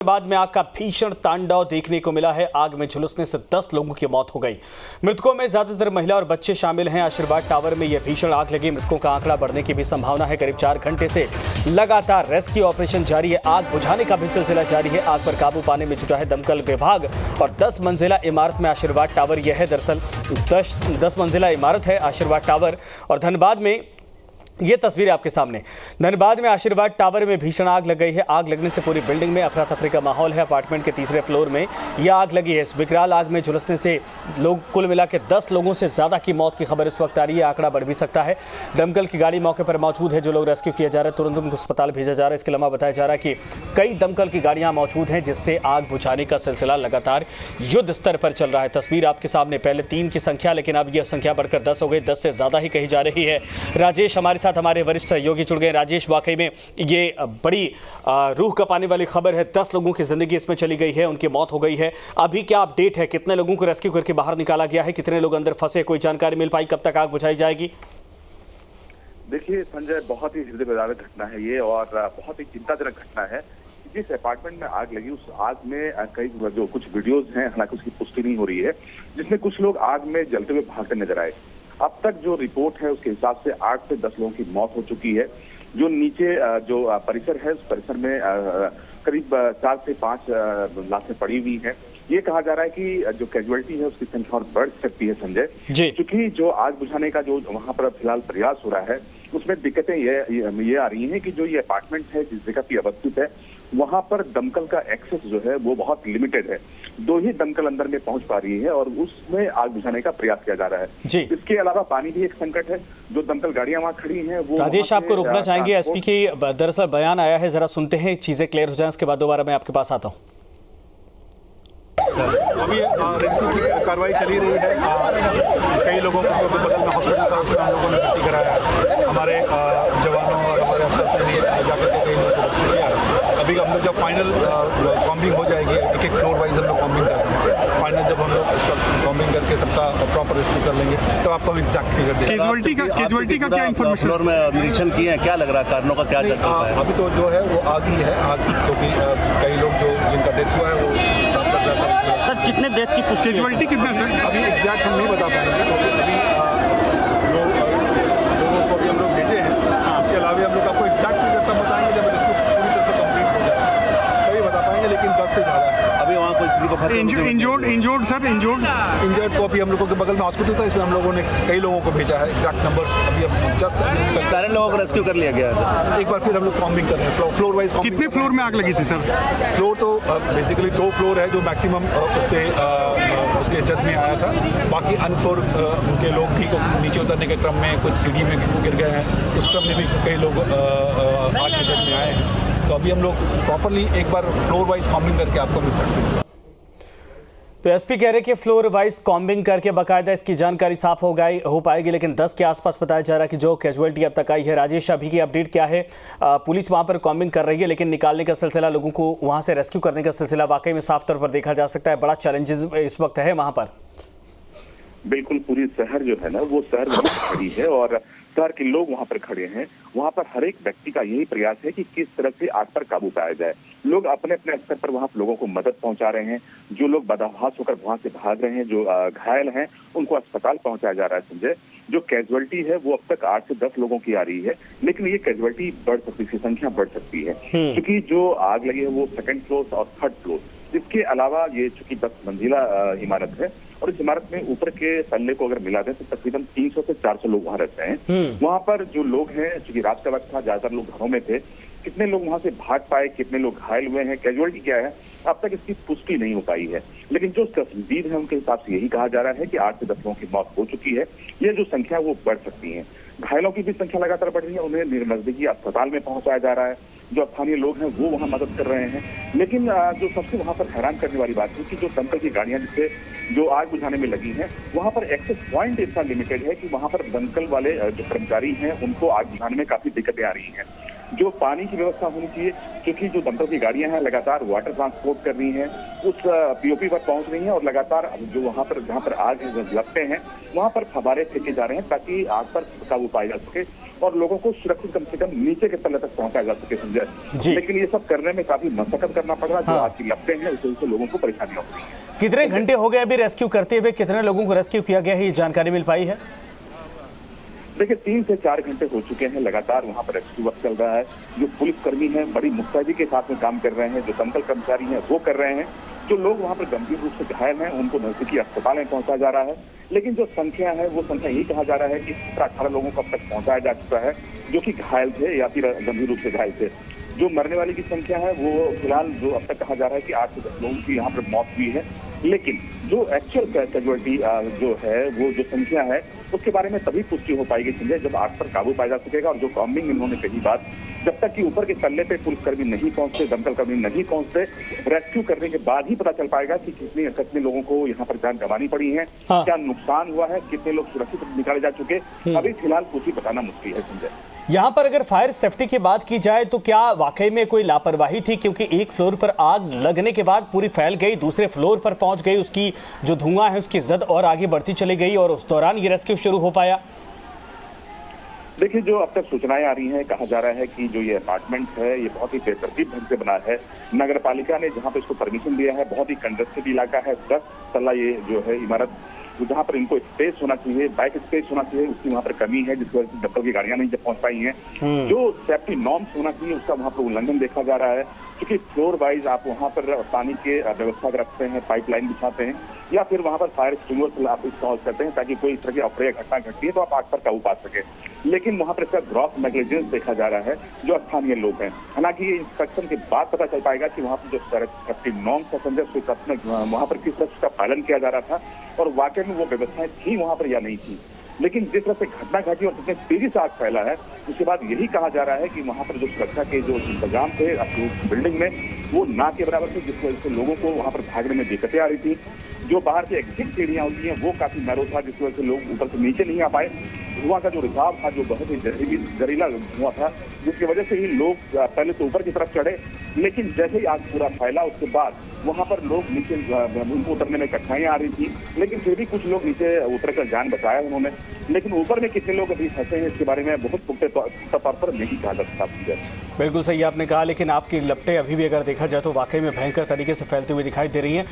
बाद में आग का भीषण तांडव देखने को मिला है। आग में झुलसने से 10 लोगों की मौत हो गई। मृतकों में ज्यादातर महिला और बच्चे शामिल हैं। आशीर्वाद टावर में यह भीषण आग लगी। मृतकों का आंकड़ा बढ़ने की भी संभावना है। करीब 4 घंटे से लगातार रेस्क्यू ऑपरेशन जारी है। आग बुझाने का भी सिलसिला जारी है। आग पर काबू पाने में जुटा है दमकल विभाग। और 10 मंजिला इमारत में आशीर्वाद टावर यह है। दरअसल 10 मंजिला इमारत है आशीर्वाद टावर। और धनबाद में ये तस्वीर आपके सामने। धनबाद में आशीर्वाद टावर में भीषण आग लग गई है। आग लगने से पूरी बिल्डिंग में अफरा तफरी का माहौल है। अपार्टमेंट के तीसरे फ्लोर में यह आग लगी है। इस विकराल आग में झुलसने से कुल मिला के 10 लोगों से ज़्यादा की मौत की खबर इस वक्त आ रही है। आंकड़ा बढ़ भी सकता है। दमकल की गाड़ी मौके पर मौजूद है। जो लोग रेस्क्यू किए जा रहे हैं तुरंत उनको अस्पताल भेजा जा रहा है। इसके अलावा बताया जा रहा है कि कई दमकल की गाड़ियाँ मौजूद हैं, जिससे आग बुझाने का सिलसिला लगातार युद्ध स्तर पर चल रहा है। तस्वीर आपके सामने। पहले 3 की संख्या, लेकिन अब यह संख्या बढ़कर 10 हो गई। 10 से ज़्यादा ही कही जा रही है। राजेश हमारे साथ, हमारे वरिष्ठ योगी जुड़ गए। राजेश, वाकई में ये बड़ी रूह कपाने वाली खबर है। 10 लोगों की जिंदगी इसमें चली गई है, उनकी मौत हो गई है। अभी क्या अपडेट है? कितने लोगों को रेस्क्यू करके बाहर निकाला गया है? कितने लोग अंदर फंसे? कोई जानकारी मिल पाई? कब तक आग बुझाई जाएगी? देखिए संजय, बहुत ही हृदय विदारक घटना है ये, और बहुत ही चिंताजनक घटना है। जिस अपार्टमेंट में आग लगी, उस आग में कई जो कुछ वीडियोज हैं, हालांकि उसकी पुष्टि नहीं हो रही है, जिसमें कुछ लोग आग में जलते हुए भागते नजर आए। अब तक जो रिपोर्ट है उसके हिसाब से 8 से 10 लोगों की मौत हो चुकी है। जो नीचे जो परिसर है, उस परिसर में करीब 4 से 5 लाशें पड़ी हुई हैं। ये कहा जा रहा है कि जो कैजुअलिटी है उसकी संख्या और बढ़ सकती है संजय, क्योंकि जो आग बुझाने का जो वहां पर फिलहाल प्रयास हो रहा है, उसमें दिक्कतें ये आ रही हैं कि जो ये अपार्टमेंट है जिस जगह पे अवस्थित है, वहां पर दमकल का एक्सेस जो है वो बहुत लिमिटेड है। 2 ही दमकल अंदर में पहुंच पा रही है और उसमें आग बुझाने का प्रयास किया जा रहा है। इसके अलावा पानी भी एक संकट है। जो दमकल गाड़ियां वहां खड़ी हैं वो। राजेश, आपको रोकना चाहेंगे। एसपी की दरअसल बयान आया है, जरा सुनते हैं, चीजें क्लियर हो जाएं, उसके बाद दोबारा मैं आपके पास आता हूँ। अभी रेस्क्यू की कार्रवाई चली रही है। कई लोगों को बगल में हॉस्पिटल था, उसमें हम लोगों ने भर्ती कराया। हमारे जवानों और हमारे अफसर से भी जाकर के कई लोगों को रेस्क्यू किया। अभी हम लोग जब फाइनल कॉम्बिंग हो जाएगी, एक फ्लोर वाइज हम लोग कॉम्बिंग कर रहे हैं। फाइनल जब हम लोग इसका कॉम्बिंग करके सबका प्रॉपर रेस्क्यू कर लेंगे तो आपको हम एग्जैक्ट फिगर देंगे। कैजुअलिटी का क्या इन्फॉर्मेशन फ्लोर में निरीक्षण किए हैं? क्या लग रहा है, कारणों का क्या चर्चा है? अभी तो जो है वो आग ही है। आग क्योंकि कई लोग जो जिनका डेथ हुआ है वो साफ लग रहा था। सर, कितने डेथ की पुष्टि? कैजुअलिटी कितना सर? अभी एग्जैक्ट हम नहीं बता पाएंगे, क्योंकि अभी लोगों को भी हम लोग भेजे हैं। उसके अलावा हम लोग आपको एग्जैक्ट फिगर तब बताएंगे जब इसको पूरी तरह से कंप्लीट हो जाए, तभी बता पाएंगे। लेकिन 10 से ज़्यादा अभी वहाँ कोई किसी को इंजर्ड को अभी हम लोगों के बगल में हॉस्पिटल था, इसमें हम लोगों ने कई लोगों को भेजा है। एग्जैक्ट नंबर्स अभी हम जस्ट सारे लोगों को रेस्क्यू कर लिया गया है। एक बार फिर हम लोग कॉम्बिंग कर रहे हैं, फ्लोर वाइज। कितने फ्लोर में आग लगी थी सर? फ्लोर तो बेसिकली 2 फ्लोर है जो मैक्सिमम उसके जद में आया था। बाकी अनफ्लोर के लोग भी नीचे उतरने के क्रम में कुछ सीढ़ी में गिर गए हैं। उस क्रम में भी कई लोग आग के जद में आए हैं। तो अभी हम लोग प्रॉपरली एक बार फ्लोर वाइज कॉम्बिंग करके आपको मिल सकते हैं। तो एसपी कह रहे कि फ्लोर वाइज कॉम्बिंग करके बाकायदा इसकी जानकारी साफ हो पाएगी, लेकिन 10 के आसपास बताया जा रहा है कि जो कैजुअलिटी अब तक आई है। राजेश, अभी की अपडेट क्या है? पुलिस वहां पर कॉम्बिंग कर रही है, लेकिन निकालने का सिलसिला, लोगों को वहां से रेस्क्यू करने का सिलसिला वाकई में साफ तौर पर देखा जा सकता है। बड़ा चैलेंजेस इस वक्त है वहां पर। बिल्कुल, पूरी शहर जो है ना वो शहर खड़ी है और शहर के लोग वहां पर खड़े हैं। वहां पर हर एक व्यक्ति का यही प्रयास है कि किस तरह से आग पर काबू पाया जाए। लोग अपने अपने स्तर पर वहां लोगों को मदद पहुंचा रहे हैं। जो लोग बदहवास होकर वहां से भाग रहे हैं, जो घायल हैं, उनको अस्पताल पहुंचाया जा रहा है। संजय, जो कैजुअलिटी है वो अब तक 8 से 10 लोगों की आ रही है, लेकिन ये कैजुअलिटी बढ़ सकती है, संख्या बढ़ सकती है, क्योंकि जो आग लगी है वो 2nd फ्लोर और 3rd फ्लोर। इसके अलावा ये चूंकि 10 मंजिला इमारत है और इस इमारत में ऊपर के तल्ले को अगर मिला दें तो तकरीबन 300 से 400 लोग वहां रहते हैं। वहां पर जो लोग हैं, चूंकि रात का वक्त था, ज्यादातर लोग घरों में थे। कितने लोग वहां से भाग पाए, कितने लोग घायल हुए हैं, कैजुअलिटी क्या है, अब तक इसकी पुष्टि नहीं हो पाई है। लेकिन जो तस्वीर है उनके हिसाब से यही कहा जा रहा है कि 8 से 10 लोगों की मौत हो चुकी है। ये जो संख्या वो बढ़ सकती है। घायलों की भी संख्या लगातार बढ़ रही है। उन्हें नजदीकी अस्पताल में पहुंचाया जा रहा है। जो स्थानीय लोग हैं वो वहां मदद कर रहे हैं। लेकिन जो सबसे वहां पर हैरान करने वाली बात है कि जो दमकल की गाड़ियां जिससे जो आग बुझाने में लगी हैं, वहां पर एक्सेस पॉइंट इतना लिमिटेड है कि वहां पर दमकल वाले जो कर्मचारी हैं उनको आग बुझाने में काफी दिक्कतें आ रही हैं। जो पानी की व्यवस्था होनी चाहिए, क्योंकि जो दमकल की गाड़ियां हैं लगातार वाटर ट्रांसपोर्ट कर रही हैं, उस पीओपी पर पहुंच रही हैं और लगातार जो वहां पर जहां पर आग लगते हैं वहां पर फव्वारे फेंके जा रहे हैं ताकि आग पर काबू पाया जा सके और लोगों को सुरक्षित कम से कम नीचे के तले तक पहुंचाया जा सके जी। संजय। लेकिन ये सब करने में काफी मशक्कत करना पड़ रहा है। जो आग की लपटें हैं उस वजह से लोगों को परेशानियां हो रही है। कितने घंटे हो गए अभी रेस्क्यू करते हुए, कितने लोगों को रेस्क्यू किया गया है, ये जानकारी मिल पाई है? देखिए 3 से 4 घंटे हो चुके हैं, लगातार वहां पर रेस्क्यू वर्क चल रहा है। जो पुलिसकर्मी हैं बड़ी मुस्तैदी के साथ में काम कर रहे हैं, जो दमकल कर्मचारी हैं वो कर रहे हैं, जो लोग वहां पर गंभीर रूप से घायल हैं उनको नजदीकी अस्पताल में पहुंचाया जा रहा है। लेकिन जो संख्या है वो संख्या यही कहा जा रहा है कि 18 लोगों को अब तक पहुंचाया जा चुका है जो कि घायल थे या फिर गंभीर रूप से घायल थे। जो मरने वाले की संख्या है वो फिलहाल जो अब तक कहा जा रहा है कि 8 से 10 लोगों की यहाँ पर मौत हुई है। लेकिन जो एक्चुअल कैजुअलिटी जो है वो जो संख्या है उसके बारे में तभी पुष्टि हो पाएगी संजय जब आग पर काबू पाया जा सकेगा। और जो कॉम्बिंग इन्होंने कही बात, जब तक कि ऊपर के तल्ले पे पुलिसकर्मी नहीं पहुंचते, दमकल कर्मी नहीं पहुंचते, रेस्क्यू करने के बाद ही पता चल पाएगा कि कितने लोगों को यहाँ पर जान गंवानी पड़ी है, क्या नुकसान हुआ है, कितने लोग सुरक्षित निकाले जा चुके। अभी फिलहाल कुछ ही बताना मुश्किल है संजय। यहाँ पर अगर फायर सेफ्टी की बात की जाए तो क्या वाकई में कोई लापरवाही थी, क्योंकि एक फ्लोर पर आग लगने के बाद पूरी फैल गई, दूसरे फ्लोर पर पहुंच गई, उसकी जो धुआं है उसकी जद और आगे बढ़ती चली गई और उस दौरान ये रेस्क्यू शुरू हो पाया? देखिए जो अब तक सूचनाएं आ रही हैं, कहा जा रहा है कि जो ये अपार्टमेंट है ये बहुत ही बेतरतीब ढंग से बना है। नगर पालिका ने जहां पर इसको परमिशन दिया है बहुत ही कंजस्टेड इलाका है, 10 तल्ला ये जो है इमारत, जहाँ पर इनको स्पेस होना चाहिए, बाइक स्पेस होना चाहिए, उसकी वहाँ पर कमी है जिसकी वजह से दमकल की गाड़ियां नहीं पहुंच पाई हैं। जो सेफ्टी नॉर्म्स होना चाहिए उसका वहाँ पर उल्लंघन देखा जा रहा है, क्योंकि फ्लोर वाइज आप वहाँ पर पानी के व्यवस्था रखते हैं, पाइपलाइन बिछाते हैं या फिर वहाँ पर फायर एक्सटिंग्विशर आप इंस्टॉल करते हैं ताकि कोई इस तरह की अप्रिय घटना घटती है तो आप आग पर काबू पा सके। लेकिन वहाँ पर इसका ग्रॉस नेग्लिजेंस देखा जा रहा है जो स्थानीय लोग हैं। हालांकि ये इंस्पेक्शन के बाद पता चल पाएगा कि वहाँ पर जो सेफ्टी नॉर्म्स का संजय वहाँ पर किस तरह का पालन किया जा रहा था और वाकई में वो व्यवस्थाएं थी वहाँ पर या नहीं थी। लेकिन जिस तरह से घटना घटी और कितने तेजी से आग फैला है उसके बाद यही कहा जा रहा है कि वहाँ पर जो सुरक्षा के जो इंतजाम थे बिल्डिंग में वो ना के बराबर थे, जिस वजह से लोगों को वहाँ पर भागने में दिक्कतें आ रही थी। जो बाहर से एग्जिट सीढ़ियां होती हैं वो काफी नैरो था जिसकी वजह से लोग ऊपर से नीचे नहीं आ पाए। धुआं का जो रिसाव था जो बहुत ही जहरीला धुआं था जिसकी वजह से ही लोग पहले तो ऊपर की तरफ चढ़े, लेकिन जैसे ही आग पूरा फैला उसके बाद वहां पर लोग नीचे उनको उतरने में कठिनाइयां आ रही थी, लेकिन फिर भी कुछ लोग नीचे उतर कर जान बचाया उन्होंने। लेकिन ऊपर में कितने लोग अभी फंसे हैं इसके बारे में बहुत पुख्ते तौर पर नहीं कहा जा सकता। बिल्कुल सही आपने कहा, लेकिन आपकी लपटें अभी भी अगर देखा जाए तो वाकई में भयंकर तरीके से फैलती हुई दिखाई दे रही हैं।